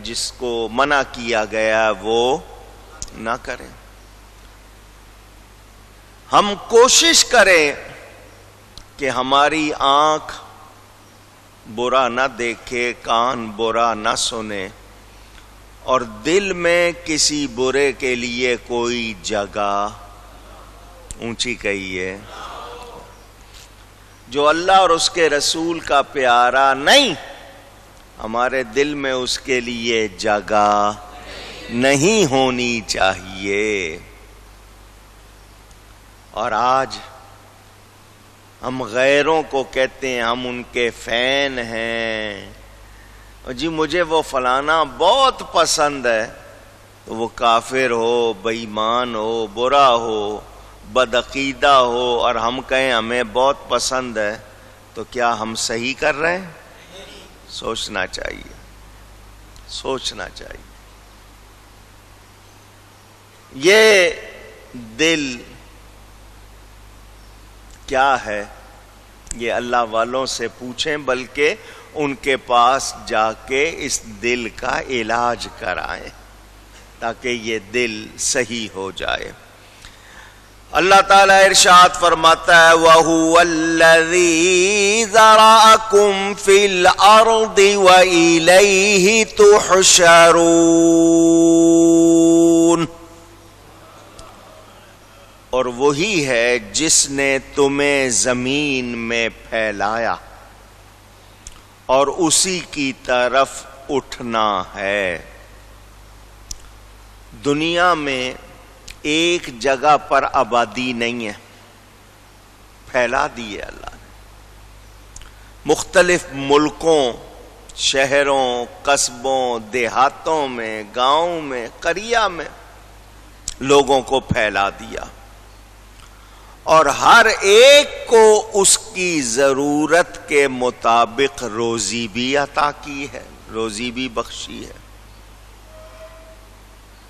جس کو منع کیا گیا وہ نہ کریں. ہم کوشش کریں کہ ہماری آنکھ برا نہ دیکھے، کان برا نہ سنے، اور دل میں کسی برے کے لیے کوئی جگہ اونچی کہیے. جو اللہ اور اس کے رسول کا پیارا نہیں، ہمارے دل میں اس کے لیے جگہ نہیں ہونی چاہیے. اور آج ہم غیروں کو کہتے ہیں ہم ان کے فین ہیں، جی مجھے وہ فلانا بہت پسند ہے، تو وہ کافر ہو، بے ایمان ہو، برا ہو، بدعقیدہ ہو، اور ہم کہیں ہمیں بہت پسند ہے، تو کیا ہم صحیح کر رہے ہیں؟ سوچنا چاہیے، سوچنا چاہیے. یہ دل کیا ہے یہ اللہ والوں سے پوچھیں، بلکہ ان کے پاس جا کے اس دل کا علاج کرائیں تاکہ یہ دل صحیح ہو جائے. اللہ تعالیٰ ارشاد فرماتا ہے وَهُوَ الَّذِي ذَرَأَكُمْ فِي الْأَرْضِ وَإِلَيْهِ تُحْشَرُونَ. اور وہی ہے جس نے تمہیں زمین میں پھیلایا اور اسی کی طرف اٹھنا ہے. دنیا میں ایک جگہ پر آبادی نہیں ہے، پھیلا دی ہے اللہ نے. مختلف ملکوں، شہروں، قصبوں، دیہاتوں میں، گاؤں میں، قریہ میں لوگوں کو پھیلا دیا، اور ہر ایک کو اس کی ضرورت کے مطابق روزی بھی عطا کی ہے، روزی بھی بخشی ہے.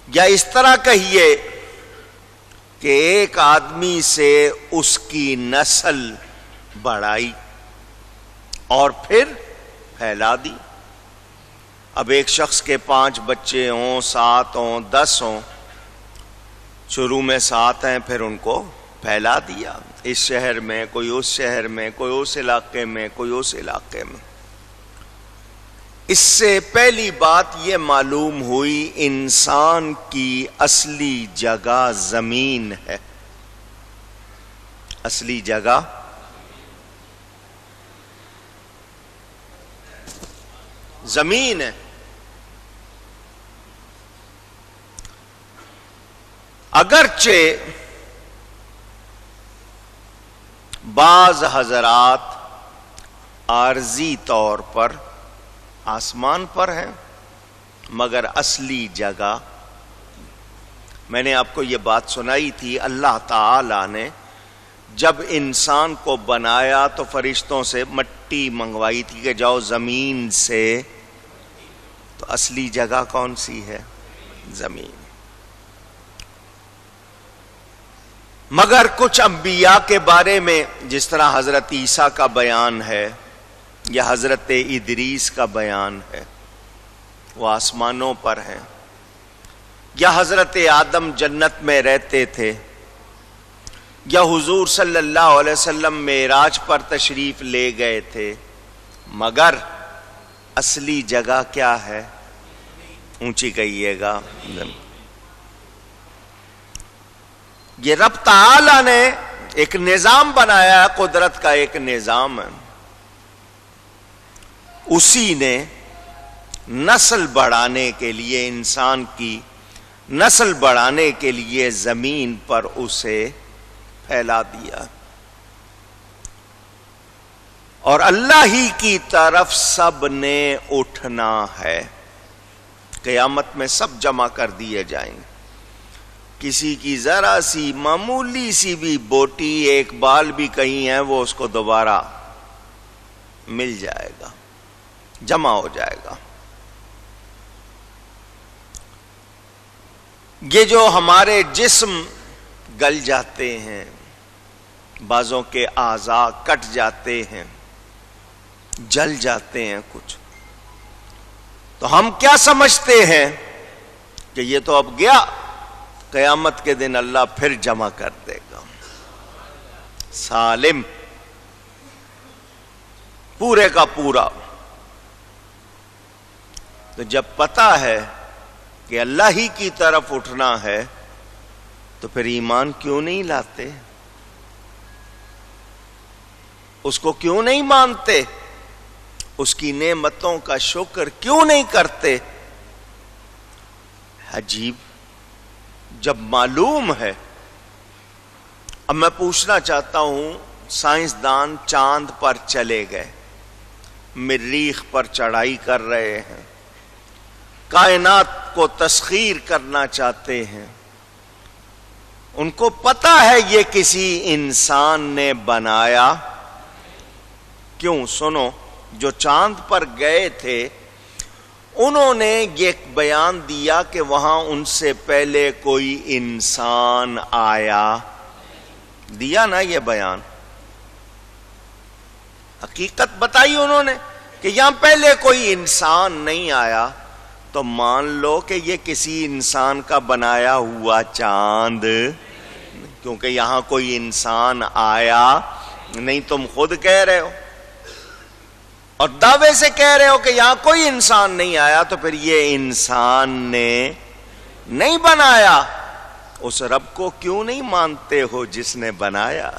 یا اس طرح کہیے کہ ایک آدمی سے اس کی نسل بڑھائی اور پھر پھیلا دی. اب ایک شخص کے 5 بچے ہوں، 7 ہوں، 10 ہوں، شروع میں 7 ہیں، پھر ان کو پھیلا دیا، اس شہر میں، کوئی اس شہر میں، کوئی اس علاقے میں، کوئی اس علاقے میں. اس سے پہلی بات یہ معلوم ہوئی انسان کی اصلی جگہ زمین ہے. اصلی جگہ زمین ہے. اگرچہ بعض حضرات عارضی طور پر آسمان پر ہیں، مگر اصلی جگہ، میں نے آپ کو یہ بات سنائی تھی، اللہ تعالی نے جب انسان کو بنایا تو فرشتوں سے مٹی منگوائی تھی کہ جاؤ زمین سے، تو اصلی جگہ کون سی ہے؟ زمین. مگر کچھ انبیاء کے بارے میں جس طرح حضرت عیسیٰ کا بیان ہے یا حضرت ادریس کا بیان ہے، وہ آسمانوں پر ہیں. یا حضرت آدم جنت میں رہتے تھے، یا حضور صلی اللہ علیہ وسلم معراج پر تشریف لے گئے تھے، مگر اصلی جگہ کیا ہے؟ اونچی کہیے گا. یہ رب تعالی نے ایک نظام بنایا ہے، قدرت کا ایک نظام ہے. اسی نے نسل بڑھانے کے لیے، انسان کی نسل بڑھانے کے لیے زمین پر اسے پھیلا دیا، اور اللہ ہی کی طرف سب نے اٹھنا ہے. قیامت میں سب جمع کر دیے جائیں گے. کسی کی ذرا سی معمولی سی بھی بوٹی، ایک بال بھی کہیں ہے، وہ اس کو دوبارہ مل جائے گا، جمع ہو جائے گا. یہ جو ہمارے جسم گل جاتے ہیں، بعضوں کے اعضاء کٹ جاتے ہیں، جل جاتے ہیں کچھ، تو ہم کیا سمجھتے ہیں کہ یہ تو اب گیا، قیامت کے دن اللہ پھر جمع کر دے گا، سالم پورے کا پورا۔ تو جب پتہ ہے کہ اللہ ہی کی طرف اٹھنا ہے تو پھر ایمان کیوں نہیں لاتے؟ اس کو کیوں نہیں مانتے؟ اس کی نعمتوں کا شکر کیوں نہیں کرتے؟ عجیب، جب معلوم ہے۔ اب میں پوچھنا چاہتا ہوں، سائنسدان چاند پر چلے گئے، مریخ پر چڑھائی کر رہے ہیں، کائنات کو تسخیر کرنا چاہتے ہیں، ان کو پتہ ہے یہ کسی انسان نے بنایا؟ کیوں؟ سنو، جو چاند پر گئے تھے انہوں نے یہ بیان دیا کہ وہاں ان سے پہلے کوئی انسان آیا، دیا نا یہ بیان، حقیقت بتائی انہوں نے کہ یہاں پہلے کوئی انسان نہیں آیا، تو مان لو کہ یہ کسی انسان کا بنایا ہوا چاند، کیونکہ یہاں کوئی انسان آیا نہیں، تم خود کہہ رہے ہو اور دعوے سے کہہ رہے ہو کہ یہاں کوئی انسان نہیں آیا، تو پھر یہ انسان نے نہیں بنایا، اس رب کو کیوں نہیں مانتے ہو جس نے بنایا؟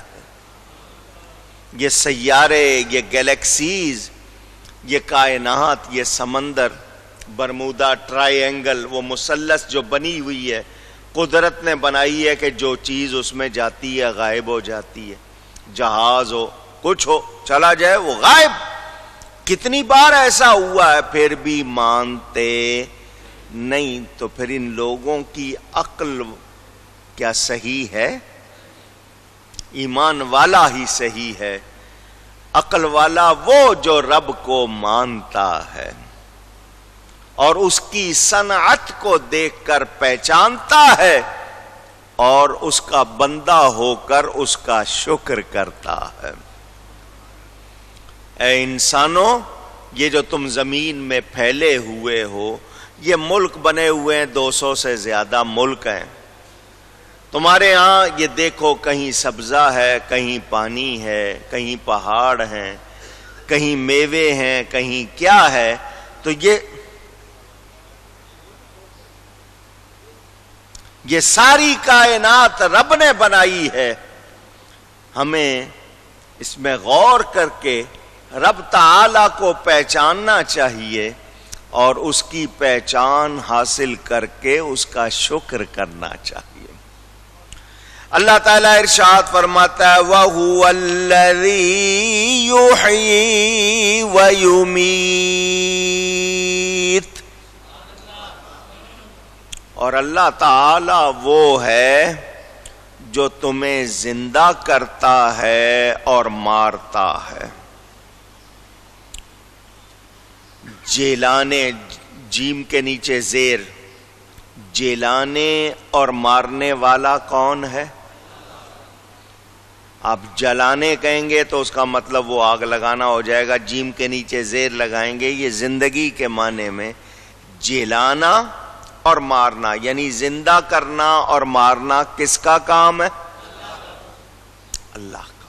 یہ سیارے، یہ گیلیکسیز، یہ کائنات، یہ سمندر، برمودا ٹرائی اینگل، وہ مثلث جو بنی ہوئی ہے، قدرت نے بنائی ہے کہ جو چیز اس میں جاتی ہے غائب ہو جاتی ہے، جہاز ہو، کچھ ہو، چلا جائے وہ غائب۔ کتنی بار ایسا ہوا ہے، پھر بھی مانتے نہیں، تو پھر ان لوگوں کی عقل کیا صحیح ہے؟ ایمان والا ہی صحیح ہے، عقل والا وہ جو رب کو مانتا ہے اور اس کی صنعت کو دیکھ کر پہچانتا ہے اور اس کا بندہ ہو کر اس کا شکر کرتا ہے۔ اے انسانوں، یہ جو تم زمین میں پھیلے ہوئے ہو، یہ ملک بنے ہوئے ہیں، 200 سے زیادہ ملک ہیں۔ تمہارے ہاں یہ دیکھو، کہیں سبزہ ہے، کہیں پانی ہے، کہیں پہاڑ ہیں، کہیں میوے ہیں، کہیں کیا ہے، تو یہ ساری کائنات رب نے بنائی ہے۔ ہمیں اس میں غور کر کے رب تعالی کو پہچاننا چاہیے اور اس کی پہچان حاصل کر کے اس کا شکر کرنا چاہیے۔ اللہ تعالیٰ ارشاد فرماتا ہے وَهُوَ الَّذِي يُحْيِي وَيُمِيتُ، اور اللہ تعالیٰ وہ ہے جو تمہیں زندہ کرتا ہے اور مارتا ہے۔ جیلانے، جیم کے نیچے زیر، جیلانے اور مارنے والا کون ہے؟ آپ جلانے کہیں گے تو اس کا مطلب وہ آگ لگانا ہو جائے گا، جیم کے نیچے زیر لگائیں گے، یہ زندگی کے معنی میں جلانا اور مارنا، یعنی زندہ کرنا اور مارنا کس کا کام ہے؟ اللہ کا۔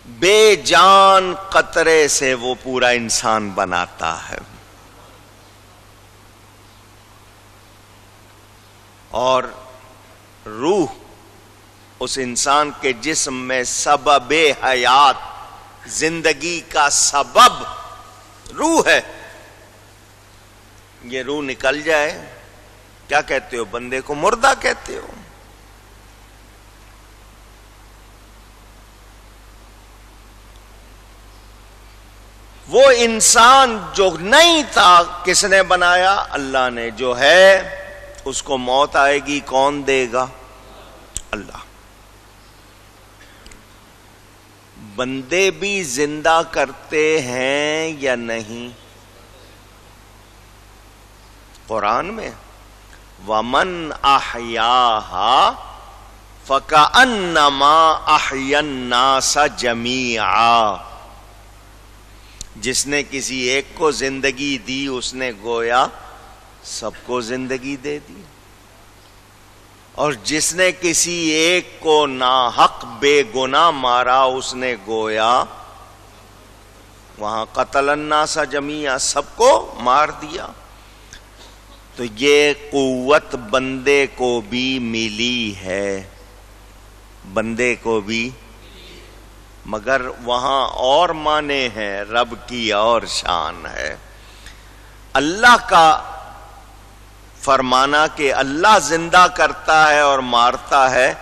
بے جان قطرے سے وہ پورا انسان بناتا ہے، اور روح اس انسان کے جسم میں سبب حیات، زندگی کا سبب روح ہے۔ یہ روح نکل جائے، کیا کہتے ہو؟ بندے کو مردہ کہتے ہو۔ وہ انسان جو نہیں تھا کس نے بنایا؟ اللہ نے۔ جو ہے اس کو موت آئے گی، کون دے گا؟ اللہ۔ بندے بھی زندہ کرتے ہیں یا نہیں؟ قرآن میں وَمَنْ أَحْيَاهَا فَكَأَنَّمَا أَحْيَا النَّاسَ جَمِيعًا، جس نے کسی ایک کو زندگی دی اس نے گویا سب کو زندگی دے دی، اور جس نے کسی ایک کو ناحق بے گناہ مارا اس نے گویا وہاں قتل الناس جمیعا سب کو مار دیا۔ تو یہ قوت بندے کو بھی ملی ہے، بندے کو بھی، مگر وہاں اور معنی ہیں، رب کی اور شان ہے۔ اللہ کا فرمانا کہ اللہ زندہ کرتا ہے اور مارتا ہے،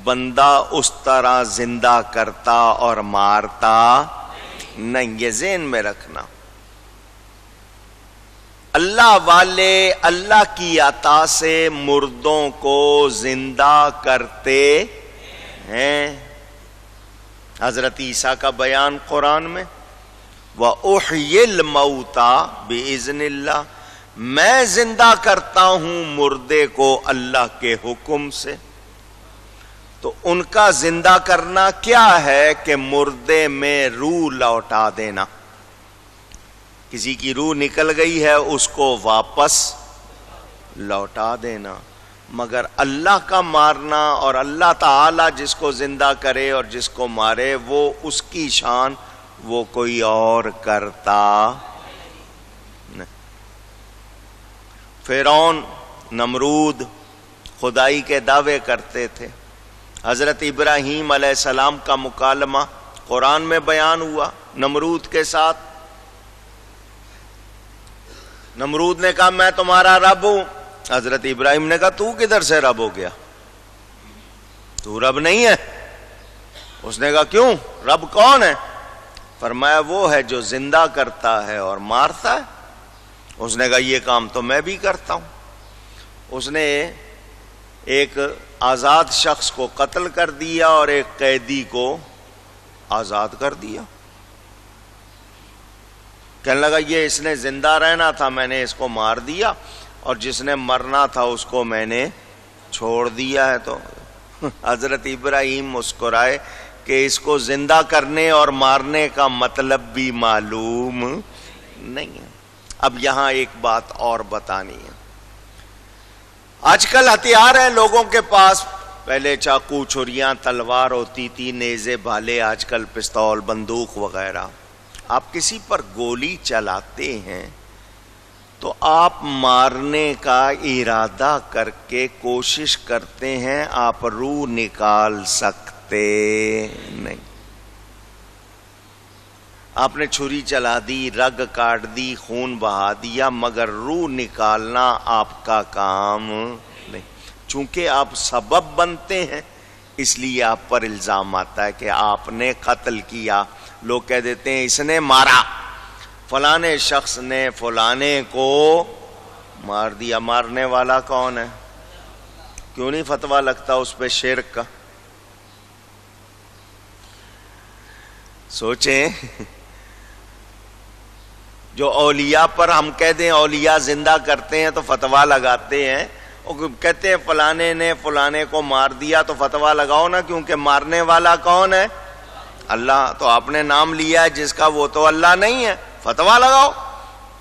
بندہ اس طرح زندہ کرتا اور مارتا نہیں، یہ ذہن میں رکھنا۔ اللہ والے اللہ کی عطا سے مردوں کو زندہ کرتے ہیں۔ حضرت عیسیٰ کا بیان قرآن میں وَأُحْيِي الْمَوْتَى بِإِذْنِ اللَّهِ، میں زندہ کرتا ہوں مردے کو اللہ کے حکم سے۔ تو ان کا زندہ کرنا کیا ہے کہ مردے میں روح لوٹا دینا، کسی کی روح نکل گئی ہے اس کو واپس لوٹا دینا۔ مگر اللہ کا مارنا اور اللہ تعالی جس کو زندہ کرے اور جس کو مارے وہ اس کی شان، وہ کوئی اور کرتا نہیں۔ فرعون، نمرود خدائی کے دعوے کرتے تھے۔ حضرت ابراہیم علیہ السلام کا مکالمہ قرآن میں بیان ہوا نمرود کے ساتھ۔ نمرود نے کہا میں تمہارا رب ہوں، حضرت ابراہیم نے کہا تو کدھر سے رب ہو گیا، تو رب نہیں ہے۔ اس نے کہا کیوں، رب کون ہے؟ فرمایا وہ ہے جو زندہ کرتا ہے اور مارتا ہے۔ اس نے کہا یہ کام تو میں بھی کرتا ہوں۔ اس نے ایک آزاد شخص کو قتل کر دیا اور ایک قیدی کو آزاد کر دیا۔ کہنے لگا یہ اس نے زندہ رہنا تھا، میں نے اس کو مار دیا، اور جس نے مرنا تھا اس کو میں نے چھوڑ دیا ہے۔ تو حضرت ابراہیم مسکرائے کہ اس کو زندہ کرنے اور مارنے کا مطلب بھی معلوم نہیں ہے۔ اب یہاں ایک بات اور بتانی ہے۔ آج کل ہتھیار ہیں لوگوں کے پاس، پہلے چاقو چھریاں تلوار ہوتی تھی، نیزے بھالے، آج کل پستول بندوق وغیرہ۔ آپ کسی پر گولی چلاتے ہیں تو آپ مارنے کا ارادہ کر کے کوشش کرتے ہیں، آپ روح نکال سکتے نہیں۔ آپ نے چھری چلا دی، رگ کاٹ دی، خون بہا دیا، مگر روح نکالنا آپ کا کام نہیں۔ چونکہ آپ سبب بنتے ہیں اس لیے آپ پر الزام آتا ہے کہ آپ نے قتل کیا۔ لوگ کہہ دیتے ہیں اس نے مارا، فلانے شخص نے فلانے کو مار دیا۔ مارنے والا کون ہے؟ کیوں نہیں فتویٰ لگتا اس پہ شرک کا؟ سوچیں، جو اولیاء پر ہم کہہ دیں اولیاء زندہ کرتے ہیں تو فتویٰ لگاتے ہیں، اور کہتے ہیں فلانے نے فلانے کو مار دیا تو فتویٰ لگاؤ نا، کیونکہ مارنے والا کون ہے؟ اللہ۔ تو آپ نے نام لیا ہے جس کا، وہ تو اللہ نہیں ہے، فتویٰ لگاؤ۔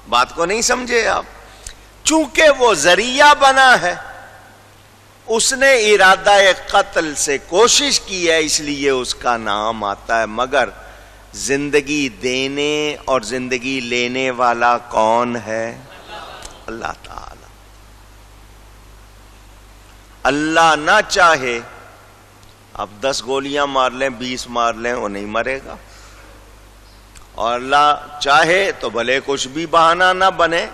بات کو نہیں سمجھے آپ؟ چونکہ وہ ذریعہ بنا ہے، اس نے ارادہ قتل سے کوشش کی ہے اس لیے اس کا نام آتا ہے، مگر زندگی دینے اور زندگی لینے والا کون ہے؟ اللہ تعالی۔ اللہ نہ چاہے اب 10 گولیاں مار لیں، 20 مار لیں، وہ نہیں مرے گا، اور اللہ چاہے تو بھلے کچھ بھی بہانہ نہ بنے،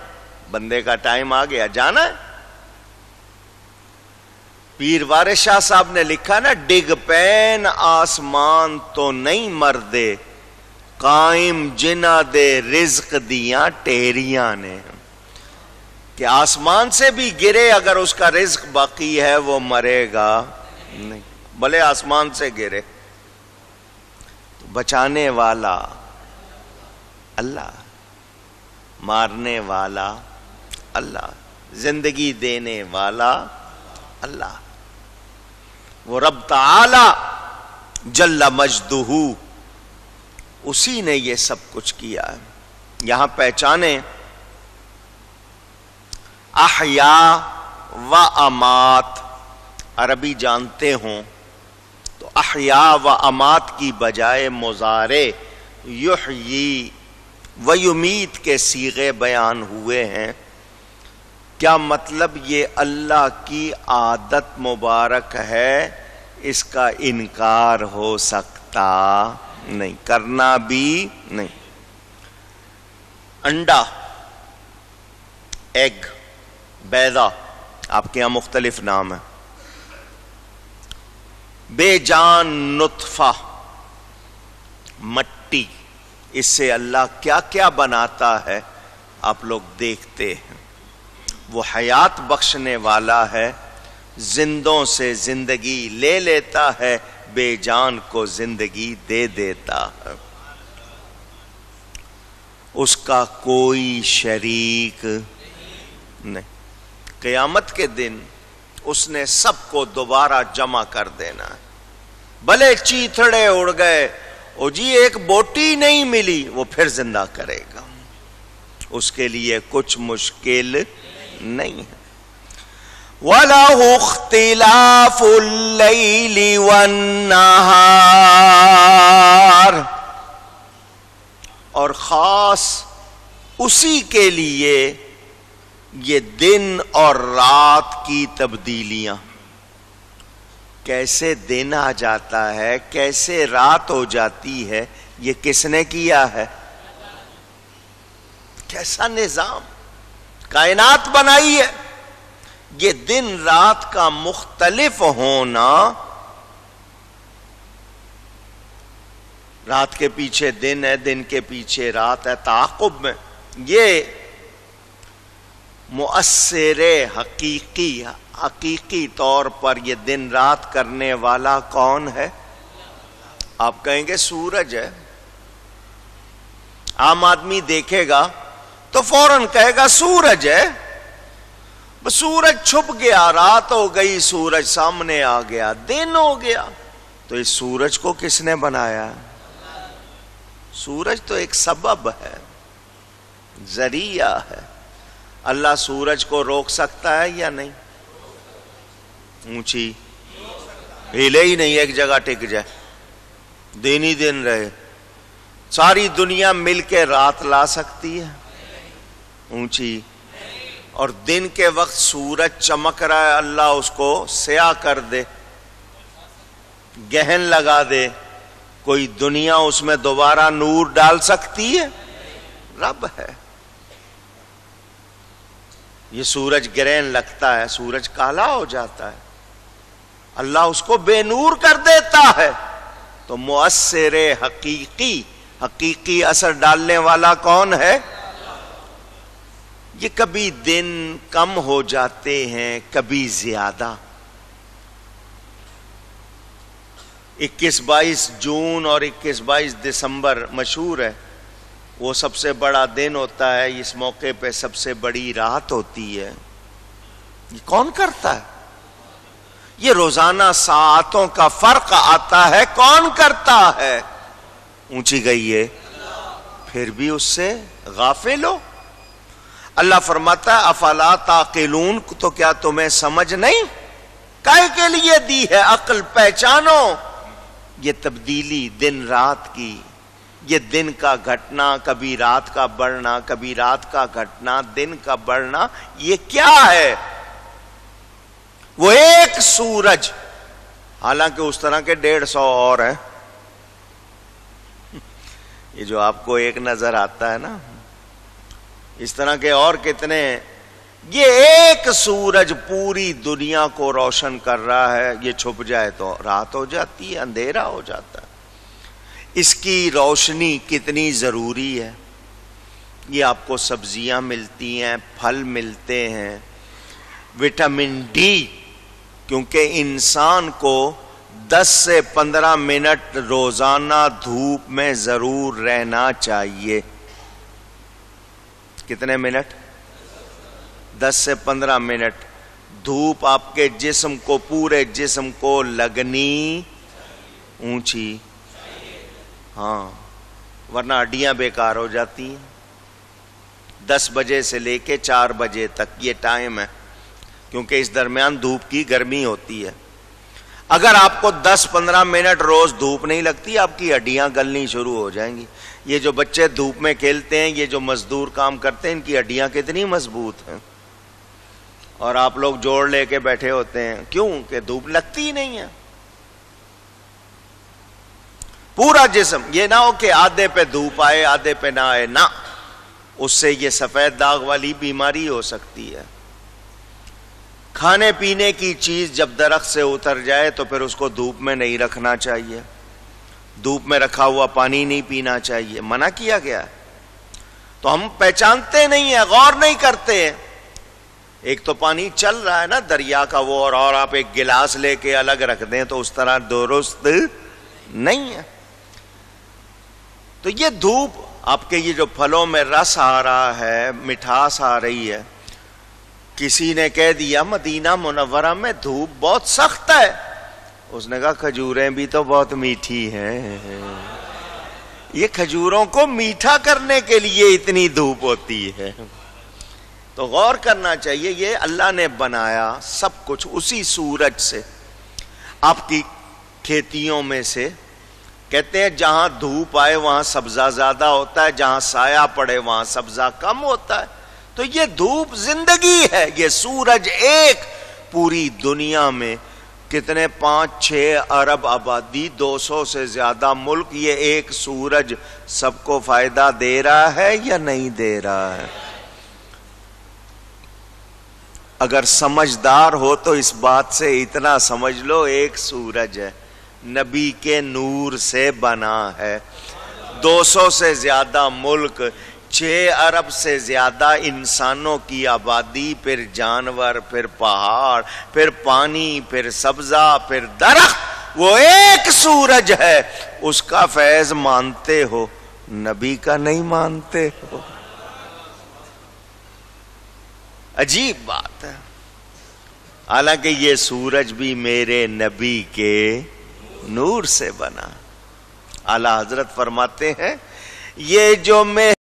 بندے کا ٹائم آ گیا، جانا ہے۔ پیر وارث شاہ صاحب نے لکھا نا، ڈگ پین آسمان تو نہیں مردے، قائم جنہ دے رزق دیاں ٹیریاں نے، کہ آسمان سے بھی گرے اگر اس کا رزق باقی ہے وہ مرے گا نہیں، بھلے آسمان سے گرے۔ بچانے والا اللہ، مارنے والا اللہ، زندگی دینے والا اللہ۔ وہ رب تعالی جل مجدہ، اسی نے یہ سب کچھ کیا ہے. یہاں پہچانے احیا و امات عربی جانتے ہوں تو احیا و امات کی بجائے مضارع یحیی و یمیت کے صیغے بیان ہوئے ہیں. کیا مطلب؟ یہ اللہ کی عادت مبارک ہے، اس کا انکار ہو سکتا نہیں، کرنا بھی نہیں. انڈا، ایگ، بیضہ، آپ کے یہاں مختلف نام ہیں. بے جان نطفہ، مٹی، اس سے اللہ کیا کیا بناتا ہے آپ لوگ دیکھتے ہیں. وہ حیات بخشنے والا ہے، زندوں سے زندگی لے لیتا ہے، بے جان کو زندگی دے دیتا ہے. اس کا کوئی شریک نہیں. قیامت کے دن اس نے سب کو دوبارہ جمع کر دینا ہے. بھلے چیتھڑے اڑ گئے، او جی ایک بوٹی نہیں ملی، وہ پھر زندہ کرے گا. اس کے لیے کچھ مشکل نہیں ہے. وَلَهُ اخْتِلَافُ اللَّيْلِ وَالنَّهَارِ، اور خاص اسی کے لیے یہ دن اور رات کی تبدیلیاں. کیسے دن آ جاتا ہے، کیسے رات ہو جاتی ہے، یہ کس نے کیا ہے؟ کیسا نظام کائنات بنائی ہے. یہ دن رات کا مختلف ہونا، رات کے پیچھے دن ہے، دن کے پیچھے رات ہے، تعاقب میں. یہ مؤثر حقیقی طور پر یہ دن رات کرنے والا کون ہے؟ آپ کہیں گے سورج ہے. عام آدمی دیکھے گا تو فوراً کہے گا سورج ہے. سورج چھپ گیا، رات ہو گئی، سورج سامنے آ گیا، دن ہو گیا. تو اس سورج کو کس نے بنایا؟ سورج تو ایک سبب ہے، ذریعہ ہے. اللہ سورج کو روک سکتا ہے یا نہیں؟ اونچی ہلے ہی نہیں، ایک جگہ ٹک جائے، دن ہی دن رہے. ساری دنیا مل کے رات لا سکتی ہے؟ اونچی. اور دن کے وقت سورج چمک رہا ہے، اللہ اس کو سیاہ کر دے، گہن لگا دے، کوئی دنیا اس میں دوبارہ نور ڈال سکتی ہے؟ رب ہے. یہ سورج گرہن لگتا ہے، سورج کالا ہو جاتا ہے، اللہ اس کو بے نور کر دیتا ہے. تو مؤثر حقیقی اثر ڈالنے والا کون ہے؟ یہ کبھی دن کم ہو جاتے ہیں، کبھی زیادہ. 21-22 جون اور 21-22 دسمبر مشہور ہے. وہ سب سے بڑا دن ہوتا ہے، اس موقع پہ سب سے بڑی رات ہوتی ہے. یہ کون کرتا ہے؟ یہ روزانہ ساعتوں کا فرق آتا ہے، کون کرتا ہے؟ اونچی گئی ہے. پھر بھی اس سے غافل ہو. اللہ فرماتا ہے افلا تعقلون، تو کیا تمہیں سمجھ نہیں؟ کائے کے لیے دی ہے عقل، پہچانو. یہ تبدیلی دن رات کی، یہ دن کا گھٹنا، کبھی رات کا بڑھنا، کبھی رات کا گھٹنا، دن کا بڑھنا، یہ کیا ہے؟ وہ ایک سورج، حالانکہ اس طرح کے 150 اور ہیں. یہ جو آپ کو ایک نظر آتا ہے نا، اس طرح کے اور کتنے ہیں. یہ ایک سورج پوری دنیا کو روشن کر رہا ہے. یہ چھپ جائے تو رات ہو جاتی ہے، اندھیرا ہو جاتا ہے. اس کی روشنی کتنی ضروری ہے. یہ آپ کو سبزیاں ملتی ہیں، پھل ملتے ہیں، وٹامن ڈی، کیونکہ انسان کو 10 سے 15 منٹ روزانہ دھوپ میں ضرور رہنا چاہیے. کتنے منٹ؟ 10 سے 15 منٹ. دھوپ آپ کے جسم کو، پورے جسم کو لگنی. اونچی. ہاں ورنہ ہڈیاں بیکار ہو جاتی ہیں. 10 بجے سے لے کے 4 بجے تک یہ ٹائم ہے، کیونکہ اس درمیان دھوپ کی گرمی ہوتی ہے. اگر آپ کو 10-15 منٹ روز دھوپ نہیں لگتی، آپ کی ہڈیاں گلنی شروع ہو جائیں گی. یہ جو بچے دھوپ میں کھیلتے ہیں، یہ جو مزدور کام کرتے ہیں، ان کی ہڈیاں کتنی مضبوط ہیں، اور آپ لوگ جوڑ لے کے بیٹھے ہوتے ہیں. کیوں؟ کہ دھوپ لگتی ہی نہیں ہے. پورا جسم، یہ نہ ہو کہ آدھے پہ دھوپ آئے آدھے پہ نہ آئے، نہ، اس سے یہ سفید داغ والی بیماری ہو سکتی ہے. کھانے پینے کی چیز جب درخت سے اتر جائے تو پھر اس کو دھوپ میں نہیں رکھنا چاہیے. دھوپ میں رکھا ہوا پانی نہیں پینا چاہیے، منع کیا گیا. تو ہم پہچانتے نہیں ہیں، غور نہیں کرتے. ایک تو پانی چل رہا ہے نا دریا کا وہ، اور آپ ایک گلاس لے کے الگ رکھ دیں تو اس طرح درست نہیں ہے. تو یہ دھوپ، آپ کے یہ جو پھلوں میں رس آ رہا ہے، مٹھاس آ رہی ہے، کسی نے کہہ دیا مدینہ منورہ میں دھوپ بہت سخت ہے، اس نے کہا کھجوریں بھی تو بہت میٹھی ہیں. یہ کھجوروں کو میٹھا کرنے کے لیے اتنی دھوپ ہوتی ہے. تو غور کرنا چاہیے، یہ اللہ نے بنایا سب کچھ اسی سورج سے. آپ کی کھیتیوں میں سے کہتے ہیں جہاں دھوپ آئے وہاں سبزہ زیادہ ہوتا ہے، جہاں سایہ پڑے وہاں سبزہ کم ہوتا ہے. تو یہ دھوپ زندگی ہے. یہ سورج ایک، پوری دنیا میں کتنے 5-6 ارب آبادی، 200 سے زیادہ ملک، یہ ایک سورج سب کو فائدہ دے رہا ہے یا نہیں دے رہا ہے؟ اگر سمجھدار ہو تو اس بات سے اتنا سمجھ لو، ایک سورج ہے، نبی کے نور سے بنا ہے. 200 سے زیادہ ملک، 6 ارب سے زیادہ انسانوں کی آبادی، پھر جانور، پھر پہاڑ، پھر پانی، پھر سبزہ، پھر درخت، وہ ایک سورج ہے. اس کا فیض مانتے ہو، نبی کا نہیں مانتے ہو. عجیب بات ہے. حالانکہ یہ سورج بھی میرے نبی کے نور سے بنا. اعلی حضرت فرماتے ہیں یہ جو میں